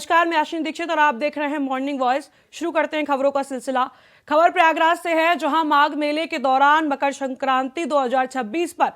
नमस्कार, मैं आशीन दीक्षित और आप देख रहे हैं मॉर्निंग वॉइस। शुरू करते हैं खबरों का सिलसिला। खबर प्रयागराज से है, जहां माघ मेले के दौरान मकर संक्रांति 2026 पर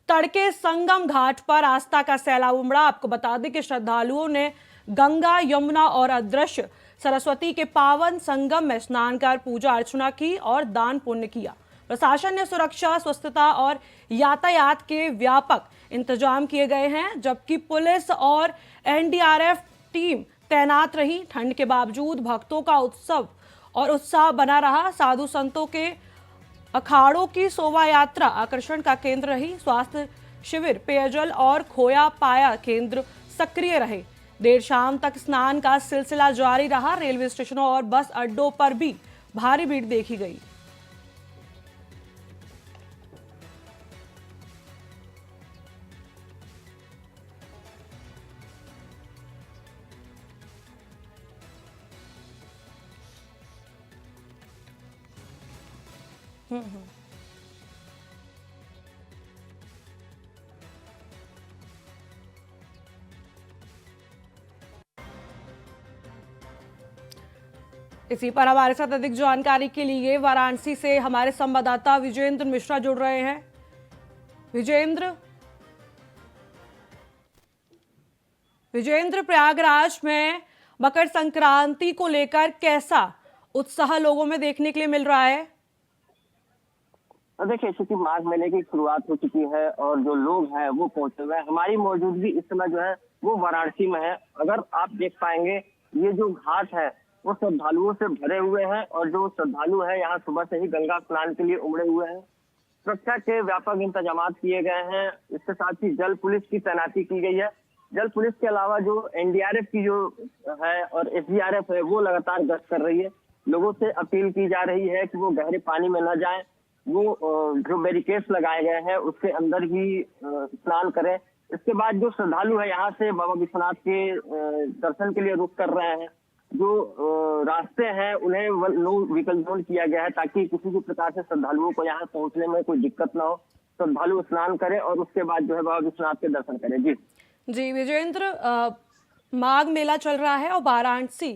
तड़के संगम घाट पर आस्था का सैलाब उमड़ा। आपको बता दें कि श्रद्धालुओं ने गंगा, यमुना और अदृश्य सरस्वती के पावन संगम में स्नान कर पूजा अर्चना की और दान पुण्य किया। प्रशासन ने सुरक्षा, स्वच्छता और यातायात के व्यापक इंतजाम किए गए हैं, जबकि पुलिस और एनडीआरएफ टीम तैनात रही। ठंड के बावजूद भक्तों का उत्सव और उत्साह बना रहा। साधु संतों के अखाड़ों की शोभा यात्रा आकर्षण का केंद्र रही। स्वास्थ्य शिविर, पेयजल और खोया पाया केंद्र सक्रिय रहे। देर शाम तक स्नान का सिलसिला जारी रहा। रेलवे स्टेशनों और बस अड्डों पर भी भारी भीड़ देखी गई। इसी पर हमारे साथ अधिक जानकारी के लिए वाराणसी से हमारे संवाददाता विजेंद्र मिश्रा जुड़ रहे हैं। विजेंद्र, प्रयागराज में मकर संक्रांति को लेकर कैसा उत्साह लोगों में देखने के लिए मिल रहा है? देखिए, चूंकि माघ मेले की शुरुआत हो चुकी है और जो लोग हैं वो पहुंचे हुए हैं। हमारी मौजूदगी इस समय जो है वो वाराणसी में है। अगर आप देख पाएंगे, ये जो घाट है वो श्रद्धालुओं से भरे हुए हैं और जो श्रद्धालु है यहाँ सुबह से ही गंगा स्नान के लिए उमड़े हुए हैं। सुरक्षा के व्यापक इंतजाम किए गए हैं। इसके साथ ही जल पुलिस की तैनाती की गई है। जल पुलिस के अलावा जो एनडीआरएफ की जो है और एसडीआरएफ है वो लगातार गश्त कर रही है। लोगों से अपील की जा रही है कि वो गहरे पानी में न जाएं, वो जो बैरिकेड्स लगाए गए हैं उसके अंदर ही स्नान करें। इसके बाद जो श्रद्धालु है यहाँ से बाबा विश्वनाथ के दर्शन के लिए रुख कर रहे हैं। जो रास्ते हैं उन्हें नो व्हीकल जोन किया गया है, ताकि किसी भी प्रकार से श्रद्धालुओं को यहाँ पहुंचने में कोई दिक्कत ना हो। श्रद्धालु स्नान करें और उसके बाद जो है बाबा विश्वनाथ के दर्शन करें। जी विजेंद्र, माघ मेला चल रहा है और वाराणसी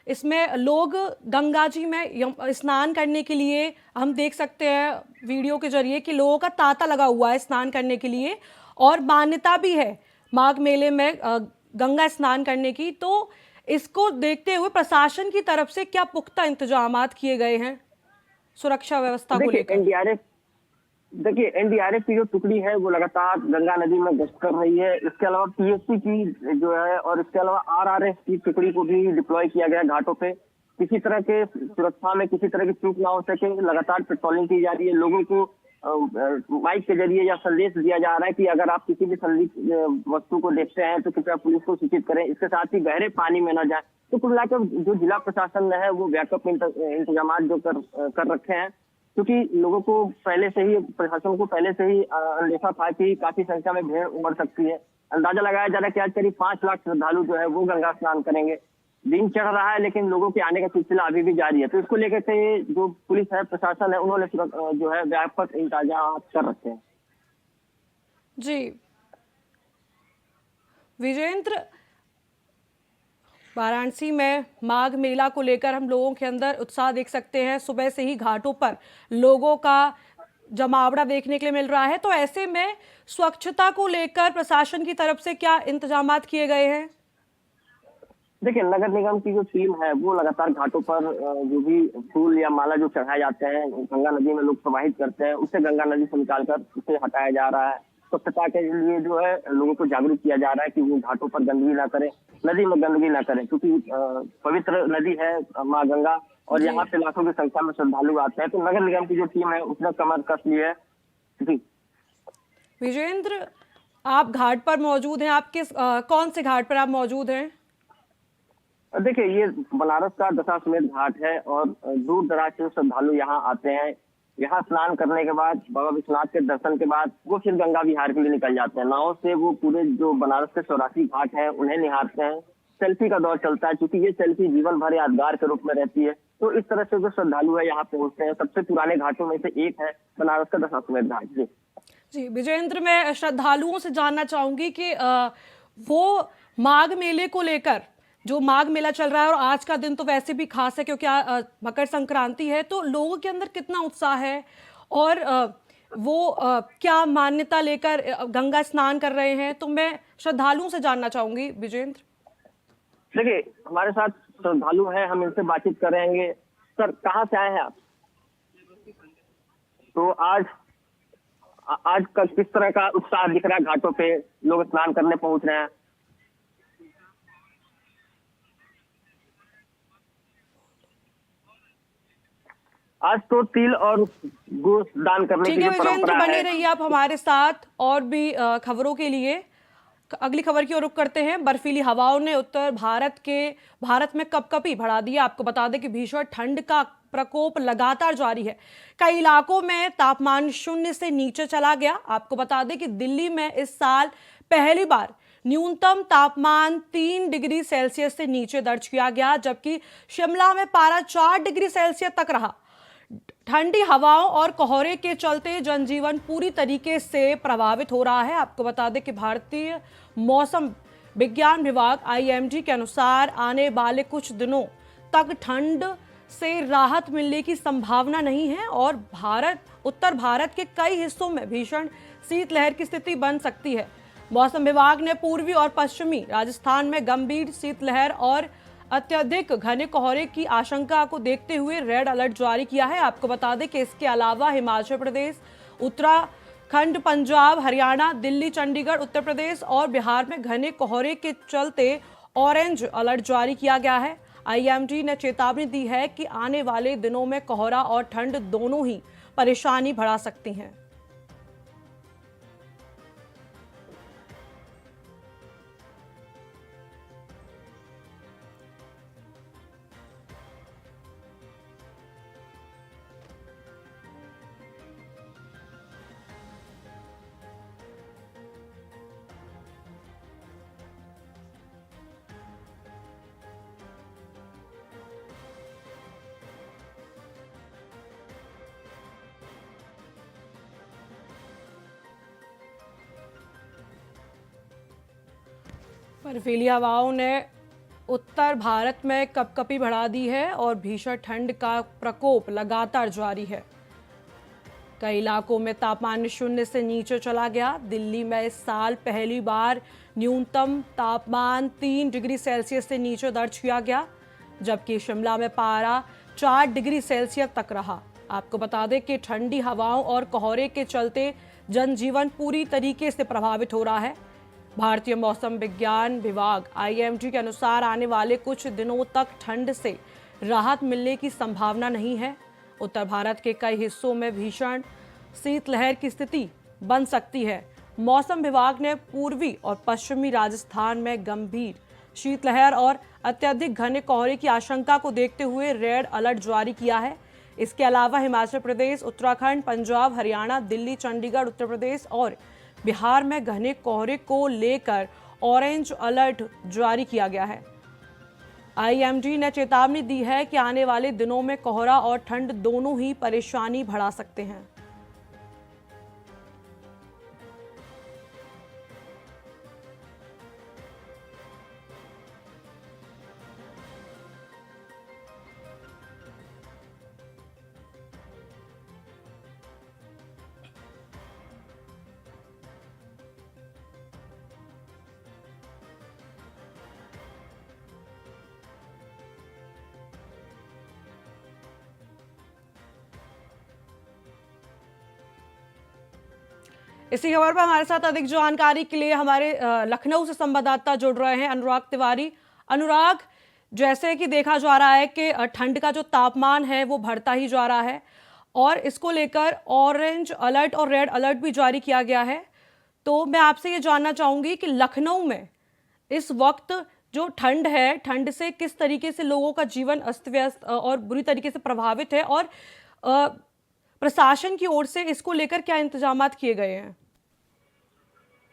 इसमें लोग गंगा जी में स्नान करने के लिए हम देख सकते हैं वीडियो के जरिए कि लोगों का तांता लगा हुआ है स्नान करने के लिए, और मान्यता भी है माघ मेले में गंगा स्नान करने की। तो इसको देखते हुए प्रशासन की तरफ से क्या पुख्ता इंतजामात किए गए हैं सुरक्षा व्यवस्था को लेकर? देखिए, एनडीआरएफ की जो टुकड़ी है वो लगातार गंगा नदी में गश्त कर रही है। इसके अलावा पीएससी की जो है और इसके अलावा आरआरएफ की टुकड़ी को भी डिप्लॉय किया गया घाटों पे। किसी तरह के सुरक्षा में किसी तरह की चूक ना हो सके, लगातार पेट्रोलिंग की जा रही है। लोगों को माइक के जरिए या संदेश दिया जा रहा है कि अगर आप किसी भी संदिग्ध वस्तु को देखते हैं तो कृपया पुलिस को सूचित करें। इसके साथ ही गहरे पानी में न जाए। तो कुल मिलाकर जो जिला प्रशासन है वो व्यापक इंतजाम जो कर रखे हैं, क्योंकि लोगों को पहले से ही, प्रशासन को पहले से ही अंदेशा था कि काफी संख्या में भीड़ उमड़ सकती है। अंदाजा लगाया जा रहा है कि आज करीब 5 लाख श्रद्धालु जो है वो गंगा स्नान करेंगे। दिन चढ़ रहा है लेकिन लोगों के आने का सिलसिला अभी भी जारी है। तो इसको लेकर के जो पुलिस है, प्रशासन है, उन्होंने जो है व्यापक इंतजाम कर रखे हैं। जी विजेंद्र, वाराणसी में माघ मेला को लेकर हम लोगों के अंदर उत्साह देख सकते हैं। सुबह से ही घाटों पर लोगों का जमावड़ा देखने के लिए मिल रहा है। तो ऐसे में स्वच्छता को लेकर प्रशासन की तरफ से क्या इंतजामात किए गए हैं? देखिए, नगर निगम की जो टीम है वो लगातार घाटों पर जो भी फूल या माला जो चढ़ाए जाते हैं गंगा नदी में लोग प्रवाहित करते हैं, उसे गंगा नदी से निकालकर उसे हटाया जा रहा है। स्वच्छता के लिए जो है लोगों को जागरूक किया जा रहा है कि वो घाटों पर गंदगी ना करें, नदी में गंदगी ना करें, क्योंकि पवित्र नदी है माँ गंगा और यहाँ पे लाखों की संख्या में श्रद्धालु आते हैं। तो नगर निगम की जो टीम है उसने कमर कस ली है। जी विजेंद्र, आप घाट पर मौजूद हैं। आप किस कौन से घाट पर आप मौजूद हैं? देखिए, ये बनारस का दशाश्वमेध घाट है और दूर दराज से श्रद्धालु यहाँ आते हैं। यहाँ स्नान करने के बाद बाबा विश्वनाथ के दर्शन के बाद वो फिर गंगा विहार के लिए निकल जाते हैं। नाव से वो पूरे जो बनारस के 84 घाट हैं उन्हें निहारते हैं। सेल्फी का दौर चलता है, क्योंकि ये सेल्फी जीवन भर यादगार के रूप में रहती है। तो इस तरह से जो श्रद्धालु है यहाँ पहुंचते हैं। सबसे पुराने घाटों में से एक है बनारस का दशाश्वमेध घाट। जी विजेंद्र, मैं श्रद्धालुओं से जानना चाहूंगी कि वो माघ मेले को लेकर जो माघ मेला चल रहा है, और आज का दिन तो वैसे भी खास है क्योंकि मकर संक्रांति है, तो लोगों के अंदर कितना उत्साह है और वो क्या मान्यता लेकर गंगा स्नान कर रहे हैं, तो मैं श्रद्धालुओं से जानना चाहूंगी विजेंद्र। देखिए, हमारे साथ श्रद्धालु हैं, हम इनसे बातचीत करेंगे। सर, कहाँ से आए हैं आप? तो आज आज का किस तरह का उत्साह दिख रहा है? घाटों पे लोग स्नान करने पहुंच रहे हैं। आज तो तिल और गुड़ दान करने ठीक की है जो विजेंद्र, परंपरा बने है। रहिए आप हमारे साथ और भी खबरों के लिए। अगली खबर की ओर रुख करते हैं। बर्फीली हवाओं ने उत्तर भारत में कपकपी बढ़ा दी। आपको बता दें कि भीषण ठंड का प्रकोप लगातार जारी है। कई इलाकों में तापमान 0 से नीचे चला गया। आपको बता दें कि दिल्ली में इस साल पहली बार न्यूनतम तापमान 3 डिग्री सेल्सियस से नीचे दर्ज किया गया, जबकि शिमला में पारा 4 डिग्री सेल्सियस तक रहा। ठंडी हवाओं और कोहरे के चलते जनजीवन पूरी तरीके से प्रभावित हो रहा है। आपको बता दें कि भारतीय मौसम विज्ञान विभाग आईएमडी के अनुसार आने वाले कुछ दिनों तक ठंड से राहत मिलने की संभावना नहीं है और उत्तर भारत के कई हिस्सों में भीषण शीतलहर की स्थिति बन सकती है। मौसम विभाग ने पूर्वी और पश्चिमी राजस्थान में गंभीर शीतलहर और अत्यधिक घने कोहरे की आशंका को देखते हुए रेड अलर्ट जारी किया है। आपको बता दें कि इसके अलावा हिमाचल प्रदेश, उत्तराखंड, पंजाब, हरियाणा, दिल्ली, चंडीगढ़, उत्तर प्रदेश और बिहार में घने कोहरे के चलते ऑरेंज अलर्ट जारी किया गया है। आईएमडी ने चेतावनी दी है कि आने वाले दिनों में कोहरा और ठंड दोनों ही परेशानी बढ़ा सकती हैं। बर्फीली हवाओं ने उत्तर भारत में कपकपी बढ़ा दी है और भीषण ठंड का प्रकोप लगातार जारी है। कई इलाकों में तापमान 0 से नीचे चला गया। दिल्ली में इस साल पहली बार न्यूनतम तापमान 3 डिग्री सेल्सियस से नीचे दर्ज किया गया, जबकि शिमला में पारा 4 डिग्री सेल्सियस तक रहा। आपको बता दें कि ठंडी हवाओं और कोहरे के चलते जनजीवन पूरी तरीके से प्रभावित हो रहा है। भारतीय मौसम विज्ञान विभाग आईएमडी के अनुसार आने वाले कुछ दिनों तक ठंड से राहत मिलने की संभावना नहीं है। उत्तर भारत के कई हिस्सों में भीषण शीतलहर की स्थिति बन सकती है। मौसम विभाग ने पूर्वी और पश्चिमी राजस्थान में गंभीर शीतलहर और अत्यधिक घने कोहरे की आशंका को देखते हुए रेड अलर्ट जारी किया है। इसके अलावा हिमाचल प्रदेश, उत्तराखंड, पंजाब, हरियाणा, दिल्ली, चंडीगढ़, उत्तर प्रदेश और बिहार में घने कोहरे को लेकर ऑरेंज अलर्ट जारी किया गया है। आईएमडी ने चेतावनी दी है कि आने वाले दिनों में कोहरा और ठंड दोनों ही परेशानी बढ़ा सकते हैं। इसी खबर पर हमारे साथ अधिक जानकारी के लिए हमारे लखनऊ से संवाददाता जुड़ रहे हैं, अनुराग तिवारी। अनुराग, जैसे कि देखा जा रहा है कि ठंड का जो तापमान है वो बढ़ता ही जा रहा है और इसको लेकर ऑरेंज अलर्ट और रेड अलर्ट भी जारी किया गया है। तो मैं आपसे ये जानना चाहूंगी कि लखनऊ में इस वक्त जो ठंड है, ठंड से किस तरीके से लोगों का जीवन अस्त व्यस्त और बुरी तरीके से प्रभावित है और प्रशासन की ओर से इसको लेकर क्या इंतजामात किए गए हैं?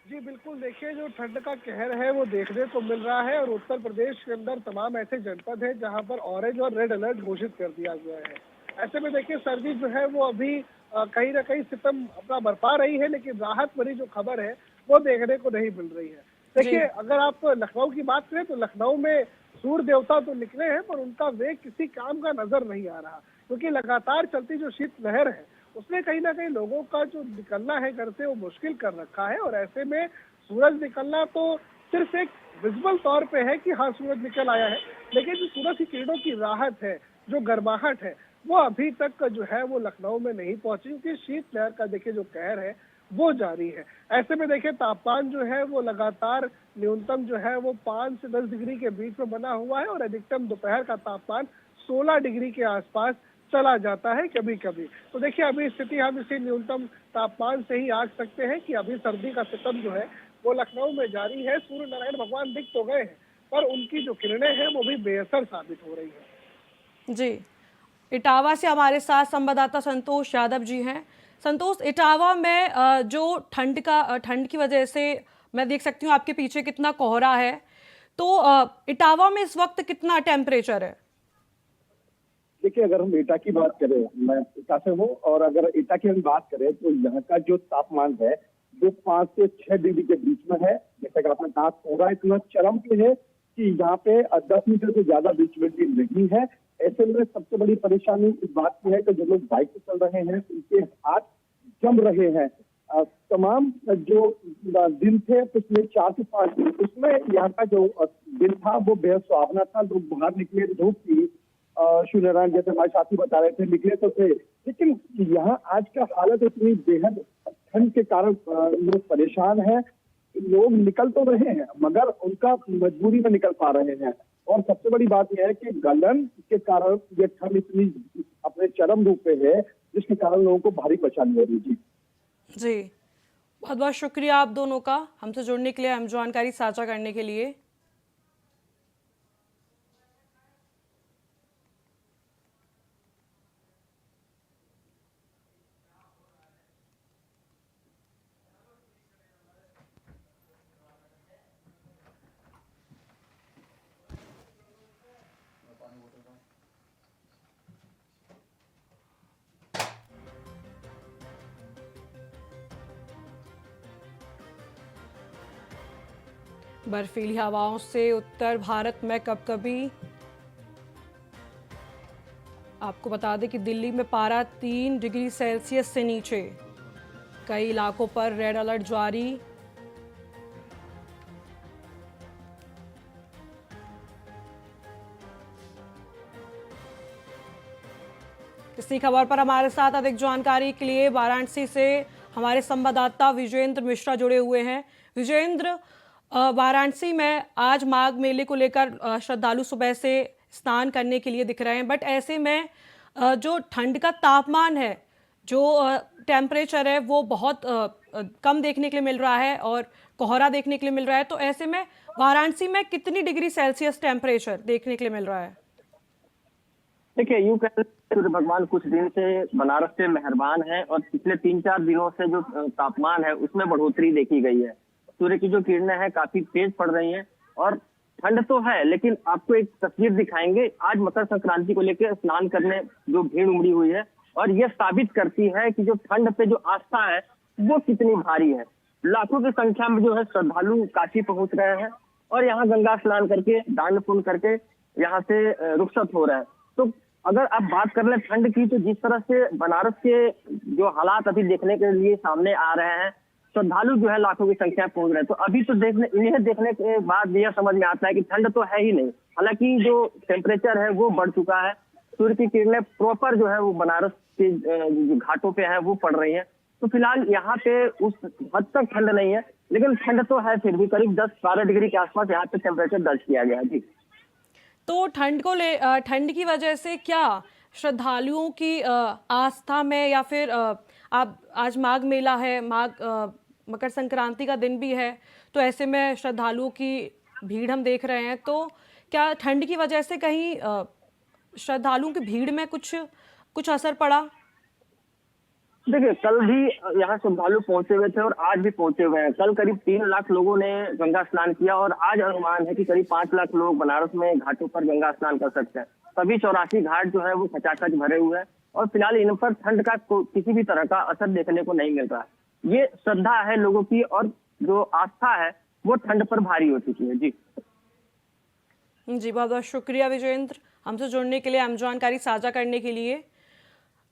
जी बिल्कुल, देखिए जो ठंड का कहर है वो देखने को मिल रहा है और उत्तर प्रदेश के अंदर तमाम ऐसे जनपद हैं जहां पर ऑरेंज और रेड अलर्ट घोषित कर दिया गया है। ऐसे में देखिए सर्दी जो है वो अभी कहीं ना कहीं सितम अपना बरपा रही है, लेकिन राहत भरी जो खबर है वो देखने को नहीं मिल रही है। देखिए अगर आप लखनऊ की बात करें तो लखनऊ में सूर्य देवता तो निकले हैं पर उनका वेग किसी काम का नजर नहीं आ रहा, क्योंकि लगातार चलती जो शीत लहर है उसने कहीं ना कहीं लोगों का जो निकलना है घर से वो मुश्किल कर रखा है। और ऐसे में सूरज निकलना तो सिर्फ एक विजुअल तौर पे है कि हाँ सूरज निकल आया है, लेकिन जो सूरज की किरणों की राहत है, जो गर्माहट है, वो अभी तक जो है वो लखनऊ में नहीं पहुंची, क्योंकि शीत लहर का देखिए जो कहर है वो जारी है। ऐसे में देखिए तापमान जो है वो लगातार न्यूनतम जो है वो 5 से 10 डिग्री के बीच में बना हुआ है और अधिकतम दोपहर का तापमान 16 डिग्री के आसपास चला जाता है कभी कभी। तो देखिए अभी स्थिति हम इसी न्यूनतम तापमान से ही आंक सकते हैं कि अभी सर्दी का सितम जो है वो लखनऊ में जारी है। सूर्य नारायण भगवान दिख तो गए हैं पर उनकी जो किरणें हैं वो भी बेअसर साबित हो रही है। जी, इटावा से हमारे साथ संवाददाता संतोष यादव जी हैं। संतोष, इटावा में जो ठंड की वजह से मैं देख सकती हूँ आपके पीछे कितना कोहरा है, तो इटावा में इस वक्त कितना टेम्परेचर है? देखिए, अगर हम एटा की बात करें, मैं एटा से हूँ, और अगर एटा की हम बात करें तो यहाँ का जो तापमान है वो 5 से 6 डिग्री के बीच में है। जैसे कि आपने कहा, कोहरा इतना चरम पे है कि यहाँ पे 10 मीटर से ज्यादा विजिबिलिटी नहीं है। ऐसे में सबसे बड़ी परेशानी इस बात की है कि जो लोग बाइक से चल रहे हैं उनके हाथ जम रहे हैं। तमाम जो दिन थे पिछले 4 से 5 दिन, उसमें यहाँ का जो दिन था वो बेहद सुहावना था। लोग बाहर निकले, धूप थी, सूर्य नारायण जैसे हमारे साथी बता रहे थे निकले तो थे, लेकिन यहाँ आज का हालत इतनी बेहद ठंड के कारण लोग परेशान हैं। लोग निकल तो रहे हैं मगर उनका मजबूरी में निकल पा रहे हैं। और सबसे बड़ी बात यह है कि गलन के कारण ये ठंड इतनी अपने चरम रूप पे है, जिसके कारण लोगों को भारी परेशानी हो रही थी। जी, बहुत बहुत शुक्रिया आप दोनों का हमसे जुड़ने के लिए, हम जानकारी साझा करने के लिए। बर्फीली हवाओं से उत्तर भारत में कभी-कभी आपको बता दें कि दिल्ली में पारा 3 डिग्री सेल्सियस से नीचे, कई इलाकों पर रेड अलर्ट जारी। इसी खबर पर हमारे साथ अधिक जानकारी के लिए वाराणसी से हमारे संवाददाता विजेंद्र मिश्रा जुड़े हुए हैं। विजेंद्र, वाराणसी में आज माघ मेले को लेकर श्रद्धालु सुबह से स्नान करने के लिए दिख रहे हैं, बट ऐसे में जो ठंड का तापमान है, जो टेम्परेचर है वो बहुत कम देखने के लिए मिल रहा है और कोहरा देखने के लिए मिल रहा है। तो ऐसे में वाराणसी में कितनी डिग्री सेल्सियस टेम्परेचर देखने के लिए मिल रहा है? देखिए, यूं कह सूर्य भगवान कुछ दिन से बनारस से मेहरबान है और पिछले 3-4 दिनों से जो तापमान है उसमें बढ़ोतरी देखी गई है। सूर्य की जो किरणें हैं काफी तेज पड़ रही हैं और ठंड तो है, लेकिन आपको एक तस्वीर दिखाएंगे। आज मकर संक्रांति को लेकर स्नान करने जो भीड़ उमड़ी हुई है और यह साबित करती है कि जो ठंड पे जो आस्था है वो कितनी भारी है। लाखों की संख्या में जो है श्रद्धालु काशी पहुंच रहे हैं और यहाँ गंगा स्नान करके, दान पुण्य करके यहाँ से रुखसत हो रहे हैं। तो अगर आप बात कर लें ठंड की, तो जिस तरह से बनारस के जो हालात अभी देखने के लिए सामने आ रहे हैं, श्रद्धालु जो है लाखों की संख्या पहुंच रहे हैं, तो अभी तो इन्हें देखने के बाद यह समझ में आता है कि ठंड तो है ही नहीं। हालांकि जो टेम्परेचर है वो बढ़ चुका है। सूर्य की किरणें प्रॉपर जो है वो बनारस के घाटों पे है वो पड़ रही है। तो फिलहाल यहाँ पे उस हद तक ठंड नहीं है, लेकिन ठंड तो है, फिर भी करीब 10-12 डिग्री के आसपास यहाँ पे टेम्परेचर दर्ज किया गया है। जी, तो ठंड की वजह से क्या श्रद्धालुओं की आस्था में, या फिर आप आज माघ मेला है, मकर संक्रांति का दिन भी है, तो ऐसे में श्रद्धालुओं की भीड़ हम देख रहे हैं, तो क्या ठंड की वजह से कहीं श्रद्धालुओं की भीड़ में कुछ असर पड़ा? देखिए, कल भी यहाँ श्रद्धालु पहुंचे हुए थे और आज भी पहुंचे हुए हैं। कल करीब 3 लाख लोगों ने गंगा स्नान किया और आज अनुमान है कि करीब 5 लाख लोग बनारस में घाटों पर गंगा स्नान कर सकते हैं। सभी 84 घाट जो है वो खचाखच भरे हुए हैं और फिलहाल इन पर ठंड का किसी भी तरह का असर देखने को नहीं मिल रहा है। ये श्रद्धा है लोगों की और जो आस्था है वो ठंड पर भारी हो चुकी है। जी, जी, बहुत बहुत शुक्रिया विजेंद्र, हमसे जुड़ने के लिए, अहम जानकारी साझा करने के लिए।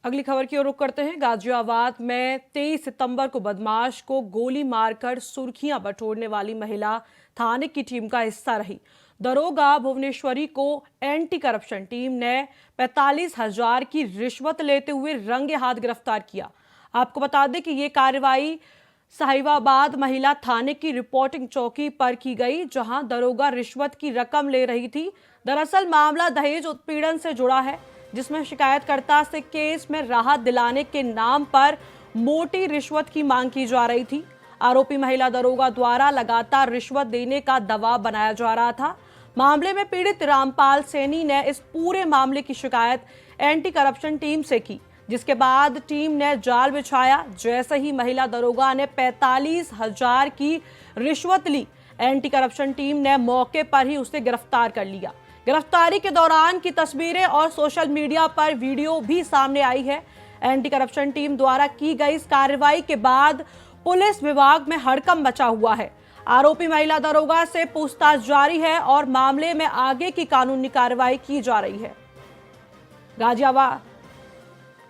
अगली खबर की ओर रुख करते हैं। गाजियाबाद में 23 सितंबर को बदमाश को गोली मारकर सुर्खियां बटोरने वाली महिला थाने की टीम का हिस्सा रही। दरोगा भुवनेश्वरी को एंटी करप्शन टीम ने 45,000 की रिश्वत लेते हुए रंगे हाथ गिरफ्तार किया। आपको बता दें कि ये कार्रवाई साहिबाबाद महिला थाने की रिपोर्टिंग चौकी पर की गई, जहां दरोगा रिश्वत की रकम ले रही थी। दरअसल मामला दहेज उत्पीड़न से जुड़ा है, जिसमें शिकायतकर्ता से केस में राहत दिलाने के नाम पर मोटी रिश्वत की मांग की जा रही थी। आरोपी महिला दरोगा द्वारा लगातार रिश्वत देने का दबाव बनाया जा रहा था। मामले में पीड़ित रामपाल सैनी ने इस पूरे मामले की शिकायत एंटी करप्शन टीम से की, जिसके बाद टीम ने जाल बिछाया। जैसे ही महिला दरोगा ने 45,000 की रिश्वत ली, एंटी करप्शन टीम ने मौके पर ही उसे गिरफ्तार कर लिया। गिरफ्तारी के दौरान की तस्वीरें और सोशल मीडिया पर वीडियो भी सामने आई है। एंटी करप्शन टीम द्वारा की गई इस कार्रवाई के बाद पुलिस विभाग में हड़कंप मचा हुआ है। आरोपी महिला दरोगा से पूछताछ जारी है और मामले में आगे की कानूनी कार्रवाई की जा रही है।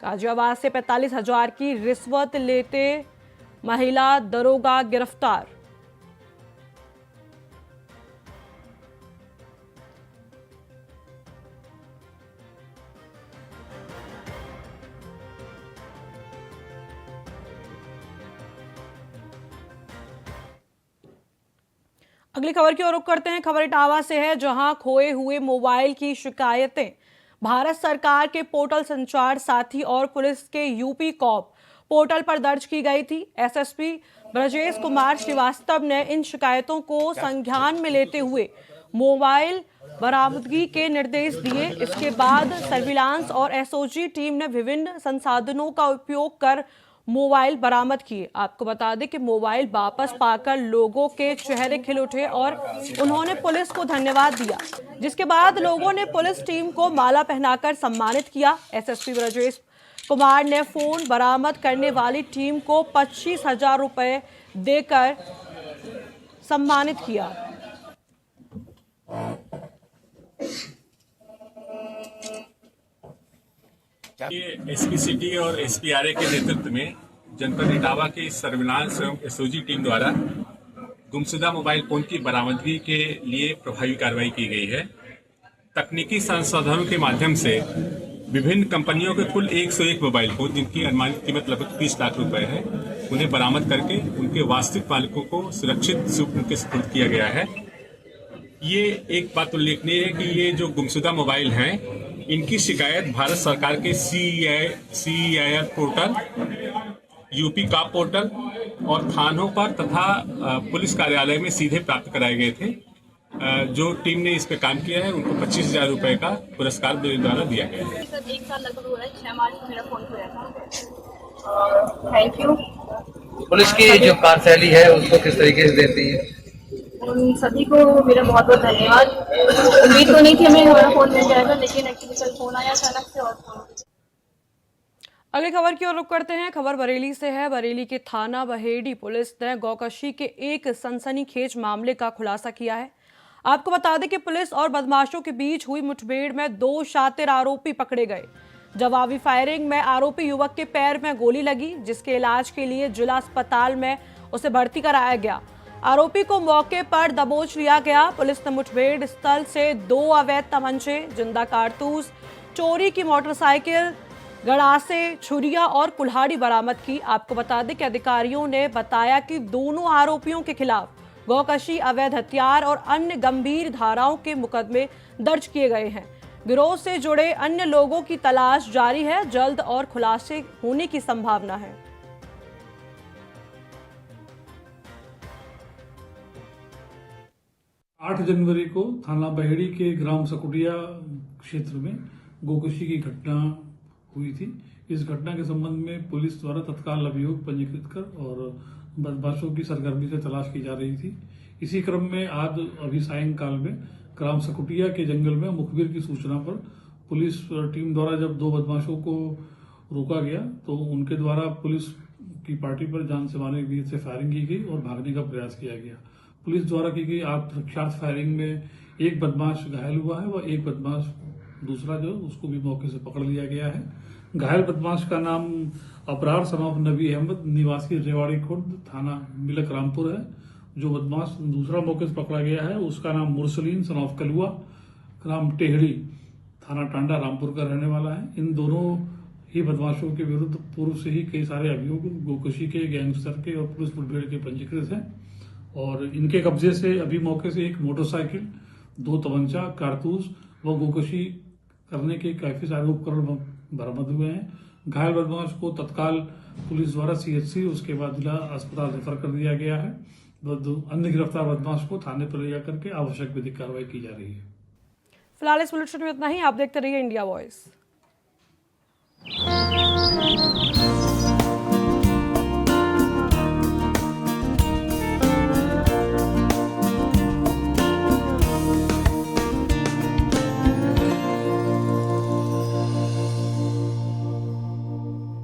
गाजियाबाद से 45,000 की रिश्वत लेते महिला दरोगा गिरफ्तार। अगली खबर की ओर रुख करते हैं। खबर इटावा से है, जहां खोए हुए मोबाइल की शिकायतें भारत सरकार के पोर्टल संचार साथी और पुलिस के यूपी कॉप पोर्टल पर दर्ज की गई थी। एसएसपी ब्रजेश कुमार श्रीवास्तव ने इन शिकायतों को संज्ञान में लेते हुए मोबाइल बरामदगी के निर्देश दिए। इसके बाद सर्विलांस और एसओजी टीम ने विभिन्न संसाधनों का उपयोग कर मोबाइल बरामद किए। आपको बता दें कि मोबाइल वापस पाकर लोगों के चेहरे खिल उठे और उन्होंने पुलिस को धन्यवाद दिया, जिसके बाद लोगों ने पुलिस टीम को माला पहनाकर सम्मानित किया। एसएसपी ब्रजेश कुमार ने फोन बरामद करने वाली टीम को 25,000 रुपए देकर सम्मानित किया। एसपी सिटी और एसपीआरए के नेतृत्व में जनपद इटावा की सर्विलांस एवं एसओजी टीम द्वारा गुमशुदा मोबाइल फोन की बरामदगी के लिए प्रभावी कार्रवाई की गई है। तकनीकी संसाधनों के माध्यम से विभिन्न कंपनियों के कुल 101 मोबाइल फोन, जिनकी अनुमानित कीमत लगभग 30 लाख रुपए है, उन्हें बरामद करके उनके वास्तविक मालिकों को सुरक्षित उनके सुपुर्द किया गया है। ये एक बात उल्लेखनीय है कि ये जो गुमशुदा मोबाइल हैं, इनकी शिकायत भारत सरकार के CEIR पोर्टल, यूपी का पोर्टल और थानों पर तथा पुलिस कार्यालय में सीधे प्राप्त कराए गए थे। जो टीम ने इस पे काम किया है, उनको 25,000 रुपए का पुरस्कार द्वारा दिया गया है। सर 1 साल लगभग हो रहा है, 6 मार्च को मेरा फोन खोया था। Thank you. पुलिस की जो कार्यशैली है उसको किस तरीके से देती है? उन सभी को मेरा बहुत बहुत धन्यवाद। उम्मीद तो नहीं थी हमें हमारा फोन मिल जाएगा, लेकिन एक्चुअली कल फोन आया अचानक से और फोन। अगली खबर की ओर रुख करते हैं। खबर बरेली से है। बरेली के थाना बहेड़ी पुलिस ने गौकशी के एक सनसनीखेज मामले का खुलासा किया है। आपको बता दें कि पुलिस और बदमाशों के बीच हुई मुठभेड़ में 2 शातिर आरोपी पकड़े गए। जवाबी फायरिंग में आरोपी युवक के पैर में गोली लगी, जिसके इलाज के लिए जिला अस्पताल में उसे भर्ती कराया गया। आरोपी को मौके पर दबोच लिया गया। पुलिस ने मुठभेड़ स्थल से 2 अवैध तमंचे, जिंदा कारतूस, चोरी की मोटरसाइकिल, गड़ासे, छुरिया और कुल्हाड़ी बरामद की। आपको बता दें कि अधिकारियों ने बताया कि दोनों आरोपियों के खिलाफ गौकशी, अवैध हथियार और अन्य गंभीर धाराओं के मुकदमे दर्ज किए गए हैं। गिरोह से जुड़े अन्य लोगों की तलाश जारी है। जल्द और खुलासे होने की संभावना है। 8 जनवरी को थाना बहेड़ी के ग्राम सकुटिया क्षेत्र में गोकशी की घटना हुई थी। इस घटना के संबंध में पुलिस द्वारा तत्काल अभियोग पंजीकृत कर और बदमाशों की सरगर्मी से तलाश की जा रही थी। इसी क्रम में आज अभी सायंकाल में ग्राम सकुटिया के जंगल में मुखबिर की सूचना पर पुलिस टीम द्वारा जब 2 बदमाशों को रोका गया तो उनके द्वारा पुलिस की पार्टी पर जान से मारने की नीयत से फायरिंग की गई और भागने का प्रयास किया गया। पुलिस द्वारा की गई आत्मरक्षार्थ फायरिंग में एक बदमाश घायल हुआ है व एक बदमाश दूसरा जो उसको भी मौके से पकड़ लिया गया है। घायल बदमाश का नाम अबरार सन ऑफ नबी अहमद निवासी रेवाड़ी खुर्द थाना मिलक रामपुर है। जो बदमाश दूसरा मौके से पकड़ा गया है उसका नाम मुरसलीन सन ऑफ कलुआ ग्राम टेहड़ी थाना टांडा रामपुर का रहने वाला है। इन दोनों ही बदमाशों के विरुद्ध पूर्व से ही कई सारे अभियोग गोकशी के, गैंगस्टर के और पुलिस मुठभेड़ के पंजीकृत हैं और इनके कब्जे से अभी मौके से एक मोटरसाइकिल, 2 तमंचा, कारतूस व गोकशी करने के काफी सारे उपकरण बरामद हुए हैं। घायल बदमाश को तत्काल पुलिस द्वारा CHC उसके बाद जिला अस्पताल रेफर कर दिया गया है। अन्य गिरफ्तार बदमाश को थाने पर ले जाकर के आवश्यक विधिक कार्रवाई की जा रही है। फिलहाल इस बुलेटिन में इतना ही। आप देखते रहिए इंडिया वॉइस।